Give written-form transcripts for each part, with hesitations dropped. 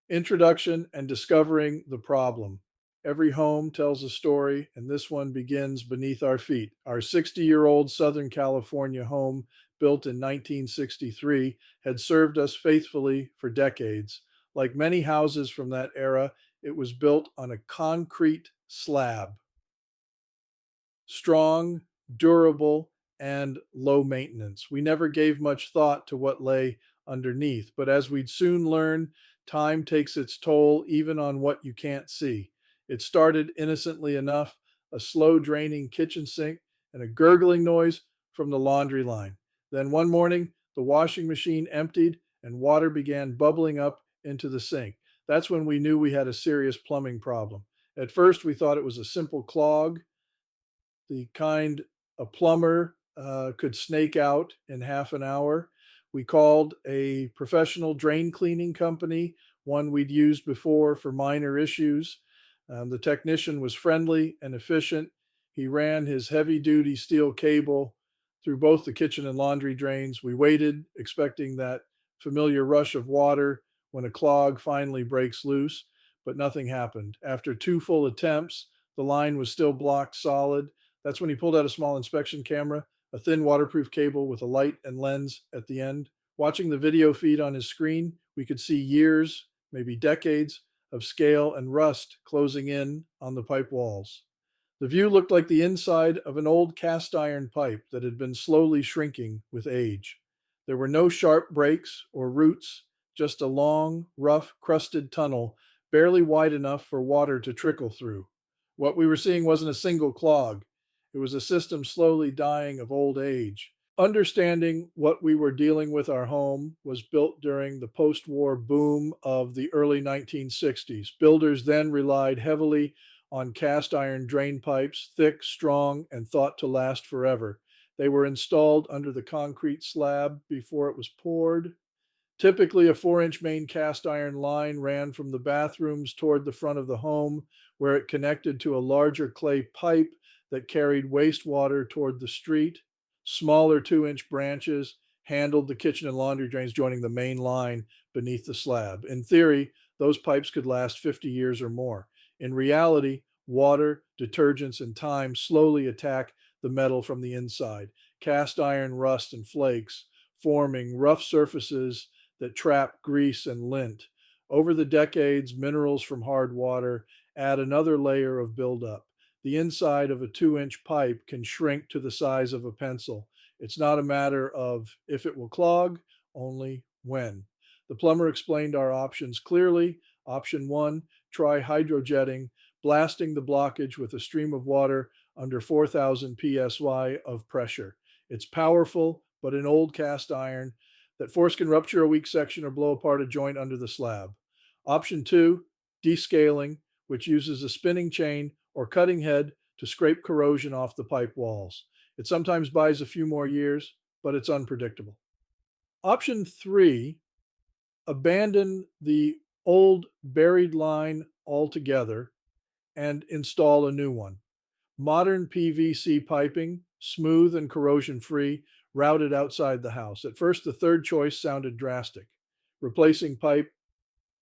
Introduction and discovering the problem. Every home tells a story, and this one begins beneath our feet. Our 60-year-old Southern California home, built in 1963, had served us faithfully for decades. Like many houses from that era, it was built on a concrete slab, strong, durable, and low maintenance. We never gave much thought to what lay underneath, but as we'd soon learn, time takes its toll even on what you can't see. It started innocently enough, a slow draining kitchen sink and a gurgling noise from the laundry line. Then one morning, the washing machine emptied and water began bubbling up into the sink. That's when we knew we had a serious plumbing problem. At first, we thought it was a simple clog, the kind a plumber could snake out in half an hour. We called a professional drain cleaning company, one we'd used before for minor issues. The technician was friendly and efficient. He ran his heavy duty steel cable through both the kitchen and laundry drains. We waited, expecting that familiar rush of water when a clog finally breaks loose, but nothing happened. After two full attempts, the line was still blocked solid. That's when he pulled out a small inspection camera, a thin waterproof cable with a light and lens at the end. Watching the video feed on his screen, we could see years, maybe decades, of scale and rust closing in on the pipe walls. The view looked like the inside of an old cast iron pipe that had been slowly shrinking with age. There were no sharp breaks or roots, just a long, rough, crusted tunnel, barely wide enough for water to trickle through. What we were seeing wasn't a single clog. It was a system slowly dying of old age. Understanding what we were dealing with, our home was built during the post war boom of the early 1960s. Builders then relied heavily on cast iron drain pipes, thick, strong, and thought to last forever. They were installed under the concrete slab before it was poured. Typically, a 4-inch main cast iron line ran from the bathrooms toward the front of the home, where it connected to a larger clay pipe that carried wastewater toward the street. Smaller 2-inch branches handled the kitchen and laundry drains, joining the main line beneath the slab. In theory, those pipes could last 50 years or more. In reality, water, detergents, and time slowly attack the metal from the inside. Cast iron rust and flakes, forming rough surfaces that trap grease and lint. Over the decades, minerals from hard water add another layer of buildup. The inside of a 2-inch pipe can shrink to the size of a pencil. It's not a matter of if it will clog, only when. The plumber explained our options clearly. Option one, try hydrojetting, blasting the blockage with a stream of water under 4,000 psi of pressure. It's powerful, but in old cast iron, that force can rupture a weak section or blow apart a joint under the slab. Option two, descaling, which uses a spinning chain or cutting head to scrape corrosion off the pipe walls. It sometimes buys a few more years, but it's unpredictable. Option three, abandon the old buried line altogether and install a new one. Modern PVC piping, smooth and corrosion free, routed outside the house. At first, the third choice sounded drastic. Replacing pipe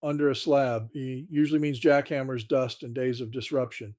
under a slab usually means jackhammers, dust, and days of disruption.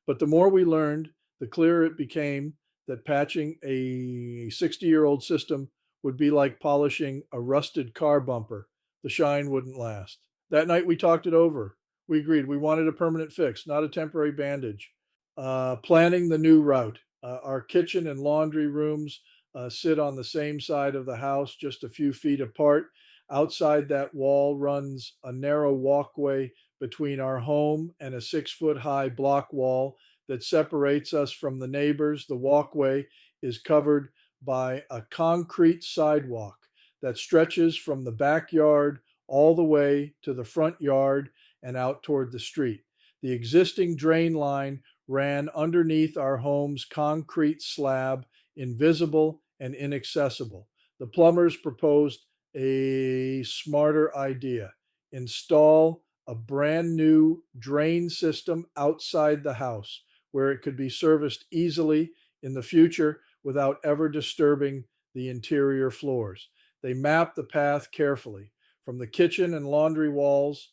But the more we learned, the clearer it became that patching a 60-year-old system would be like polishing a rusted car bumper. The shine wouldn't last. That night we talked it over. We agreed we wanted a permanent fix, not a temporary bandage. Planning the new route. Our kitchen and laundry rooms sit on the same side of the house, just a few feet apart. Outside that wall runs a narrow walkway between our home and a 6-foot high block wall that separates us from the neighbors. The walkway is covered by a concrete sidewalk that stretches from the backyard all the way to the front yard and out toward the street. The existing drain line ran underneath our home's concrete slab, invisible and inaccessible. The plumbers proposed a smarter idea: install a brand new drain system outside the house where it could be serviced easily in the future without ever disturbing the interior floors. They mapped the path carefully from the kitchen and laundry walls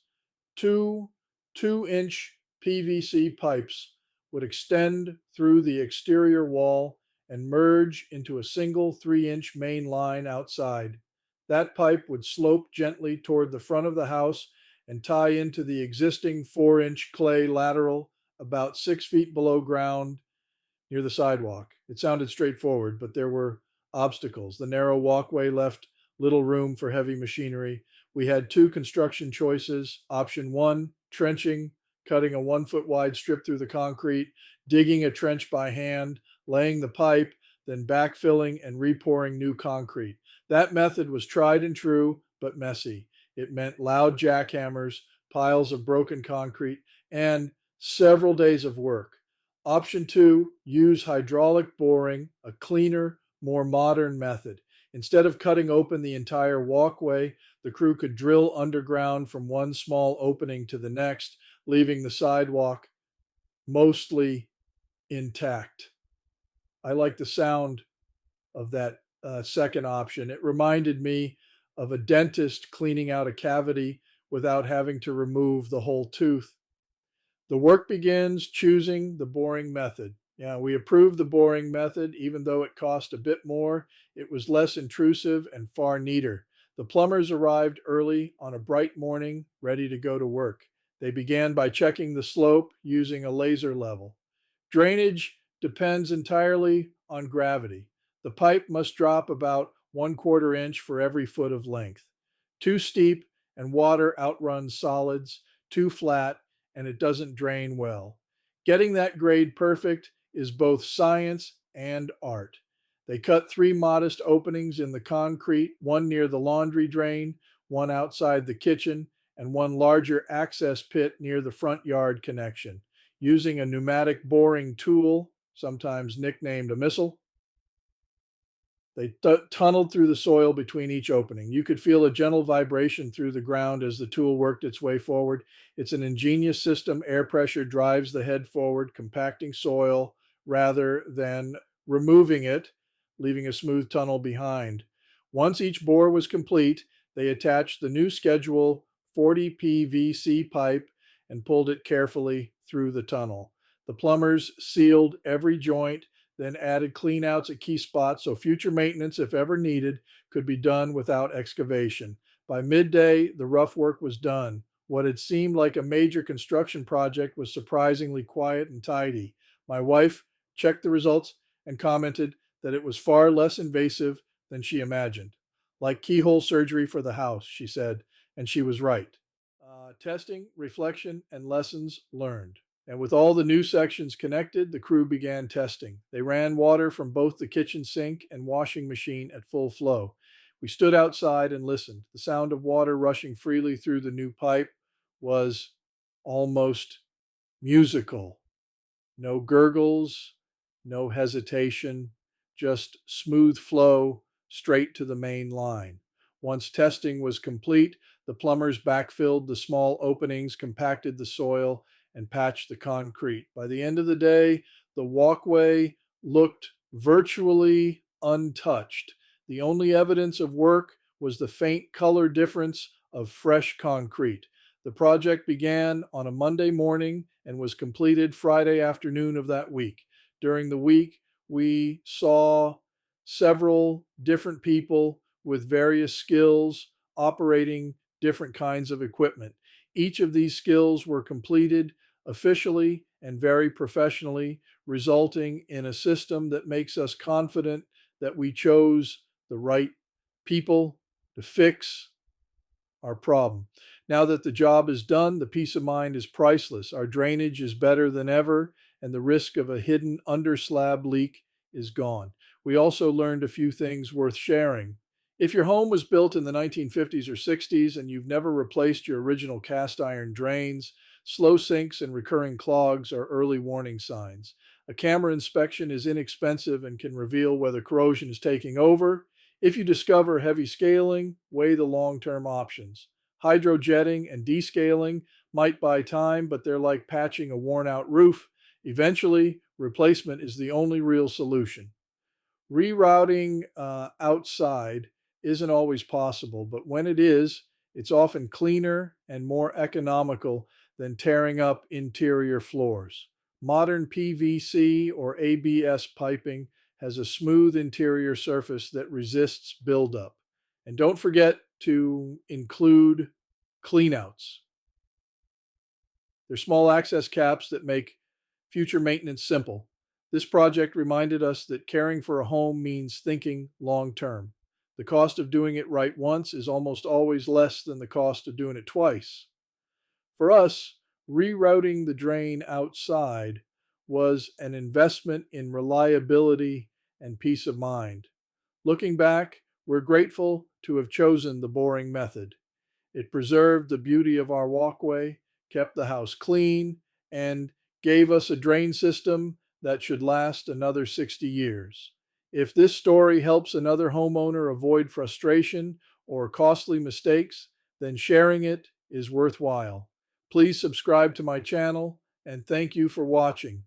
Two 2-inch PVC pipes would extend through the exterior wall and merge into a single 3-inch main line outside. That pipe would slope gently toward the front of the house and tie into the existing 4-inch clay lateral about 6 feet below ground near the sidewalk. It sounded straightforward, but there were obstacles. The narrow walkway left little room for heavy machinery. We had two construction choices. Option one, trenching, cutting a 1 foot wide strip through the concrete, digging a trench by hand, laying the pipe, then backfilling and repouring new concrete. That method was tried and true, but messy. It meant loud jackhammers, piles of broken concrete, and several days of work. Option two, use hydraulic boring, a cleaner, more modern method. Instead of cutting open the entire walkway, the crew could drill underground from one small opening to the next, leaving the sidewalk mostly intact. I like the sound of that second option. It reminded me of a dentist cleaning out a cavity without having to remove the whole tooth. The work begins choosing the boring method. Yeah, we approved the boring method, even though it cost a bit more. It was less intrusive and far neater. The plumbers arrived early on a bright morning, ready to go to work. They began by checking the slope using a laser level. Drainage depends entirely on gravity. The pipe must drop about 1/4 inch for every foot of length. Too steep and water outruns solids, too flat and it doesn't drain well. Getting that grade perfect is both science and art. They cut three modest openings in the concrete, one near the laundry drain, one outside the kitchen, and one larger access pit near the front yard connection. Using a pneumatic boring tool, sometimes nicknamed a missile, they tunneled through the soil between each opening. You could feel a gentle vibration through the ground as the tool worked its way forward. It's an ingenious system. Air pressure drives the head forward, compacting soil rather than removing it, leaving a smooth tunnel behind. Once each bore was complete, they attached the new schedule 40 PVC pipe and pulled it carefully through the tunnel. The plumbers sealed every joint, then added cleanouts at key spots so future maintenance, if ever needed, could be done without excavation. By midday, the rough work was done. What had seemed like a major construction project was surprisingly quiet and tidy. My wife checked the results and commented that it was far less invasive than she imagined. Like keyhole surgery for the house, she said, and she was right. Testing, reflection, and lessons learned. And with all the new sections connected, the crew began testing. They ran water from both the kitchen sink and washing machine at full flow. We stood outside and listened. The sound of water rushing freely through the new pipe was almost musical. No gurgles, no hesitation, just smooth flow straight to the main line. Once testing was complete, the plumbers backfilled the small openings, compacted the soil, and patched the concrete. By the end of the day, the walkway looked virtually untouched. The only evidence of work was the faint color difference of fresh concrete. The project began on a Monday morning and was completed Friday afternoon of that week. During the week, we saw several different people with various skills operating different kinds of equipment. Each of these skills were completed officially and very professionally, resulting in a system that makes us confident that we chose the right people to fix our problem. Now that the job is done, the peace of mind is priceless. Our drainage is better than ever, and the risk of a hidden underslab leak is gone. We also learned a few things worth sharing. If your home was built in the 1950s or 60s and you've never replaced your original cast iron drains, slow sinks and recurring clogs are early warning signs. A camera inspection is inexpensive and can reveal whether corrosion is taking over. If you discover heavy scaling, weigh the long-term options. Hydrojetting and descaling might buy time, but they're like patching a worn-out roof. Eventually, replacement is the only real solution. Rerouting outside isn't always possible, but when it is, It's often cleaner and more economical than tearing up interior floors. Modern PVC or ABS piping has a smooth interior surface that resists buildup. And don't forget to include cleanouts. They're small access caps that make future maintenance simple. This project reminded us that caring for a home means thinking long term. The cost of doing it right once is almost always less than the cost of doing it twice. For us, rerouting the drain outside was an investment in reliability and peace of mind. Looking back, we're grateful to have chosen the boring method. It preserved the beauty of our walkway, kept the house clean, and gave us a drain system that should last another 60 years. If this story helps another homeowner avoid frustration or costly mistakes, then sharing it is worthwhile. Please subscribe to my channel, and thank you for watching.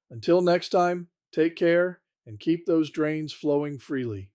Until next time, take care and keep those drains flowing freely.